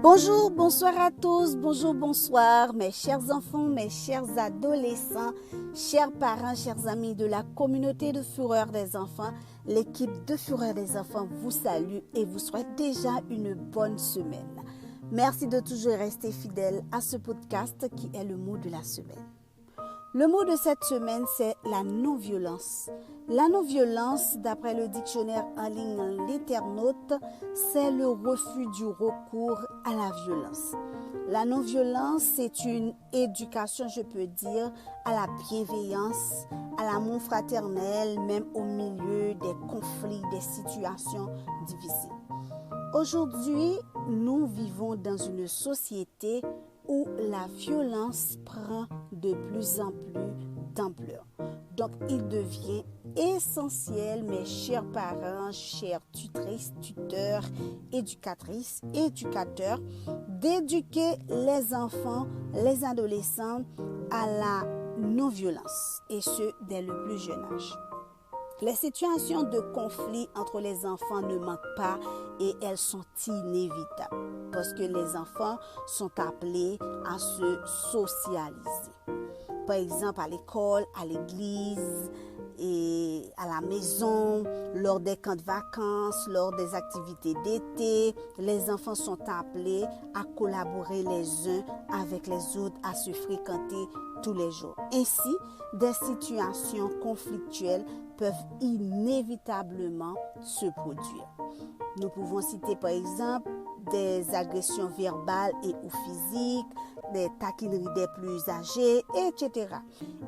Bonjour, bonsoir à tous, bonjour, bonsoir, mes chers enfants, mes chers adolescents, chers parents, chers amis de la communauté de Fureur des enfants. L'équipe de Fureur des enfants vous salue et vous souhaite déjà une bonne semaine. Merci de toujours rester fidèle à ce podcast qui est le mot de la semaine. Le mot de cette semaine, c'est la non-violence. La non-violence, d'après le dictionnaire en ligne L'Internaute, c'est le refus du recours à la violence. La non-violence, c'est une éducation, je peux dire, à la bienveillance, à l'amour fraternel, même au milieu des conflits, des situations difficiles. Aujourd'hui, nous vivons dans une société où la violence prend de plus en plus d'ampleur. Donc, il devient essentiel, mes chers parents, chères tutrices, tuteurs, éducatrices, éducateurs, d'éduquer les enfants, les adolescents à la non-violence, et ce, dès le plus jeune âge. Les situations de conflit entre les enfants ne manquent pas et elles sont inévitables parce que les enfants sont appelés à se socialiser. Par exemple, à l'école, à l'église et à la maison, lors des camps de vacances, lors des activités d'été, les enfants sont appelés à collaborer les uns avec les autres, à se fréquenter tous les jours. Ainsi, des situations conflictuelles peuvent inévitablement se produire. Nous pouvons citer par exemple des agressions verbales et ou physiques, des taquineries des plus âgés, etc.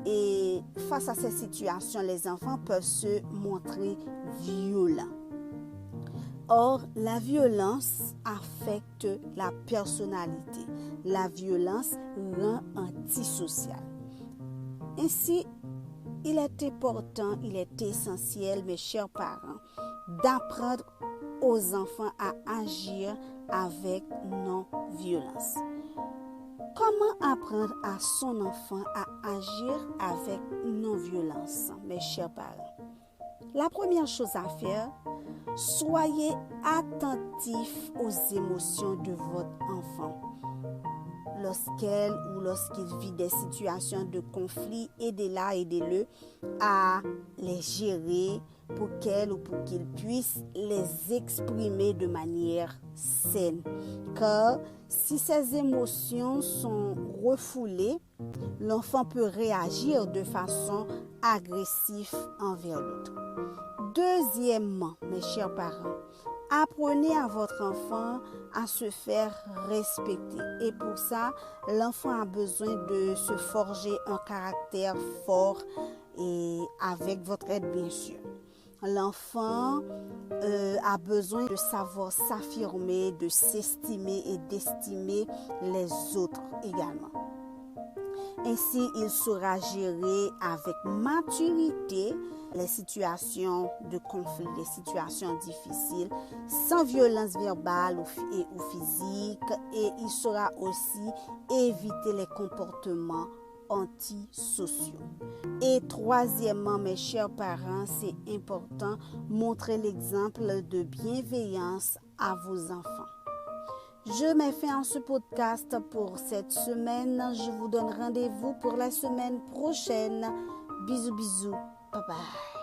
Et face à ces situations, les enfants peuvent se montrer violents. Or, la violence affecte la personnalité. La violence rend antisocial. Ainsi, il est important, il est essentiel, mes chers parents, d'apprendre aux enfants à agir avec non-violence. Comment apprendre à son enfant à agir avec non-violence, mes chers parents? La première chose à faire, soyez attentifs aux émotions de votre enfant. Lorsqu'elle ou lorsqu'il vit des situations de conflit, aidez-la, aidez-le à les gérer pour qu'elle ou pour qu'il puisse les exprimer de manière saine. Car si ces émotions sont refoulées, l'enfant peut réagir de façon agressive envers l'autre. Deuxièmement, mes chers parents, apprenez à votre enfant à se faire respecter. Et pour ça, l'enfant a besoin de se forger un caractère fort et avec votre aide, bien sûr. L'enfant a besoin de savoir s'affirmer, de s'estimer et d'estimer les autres également. Ainsi, il saura gérer avec maturité les situations de conflit, les situations difficiles, sans violence verbale ou physique, et il saura aussi éviter les comportements antisociaux. Et troisièmement, mes chers parents, c'est important, montrez l'exemple de bienveillance à vos enfants. Je mets fin à ce podcast pour cette semaine. Je vous donne rendez-vous pour la semaine prochaine. Bisous, bisous. Bye bye.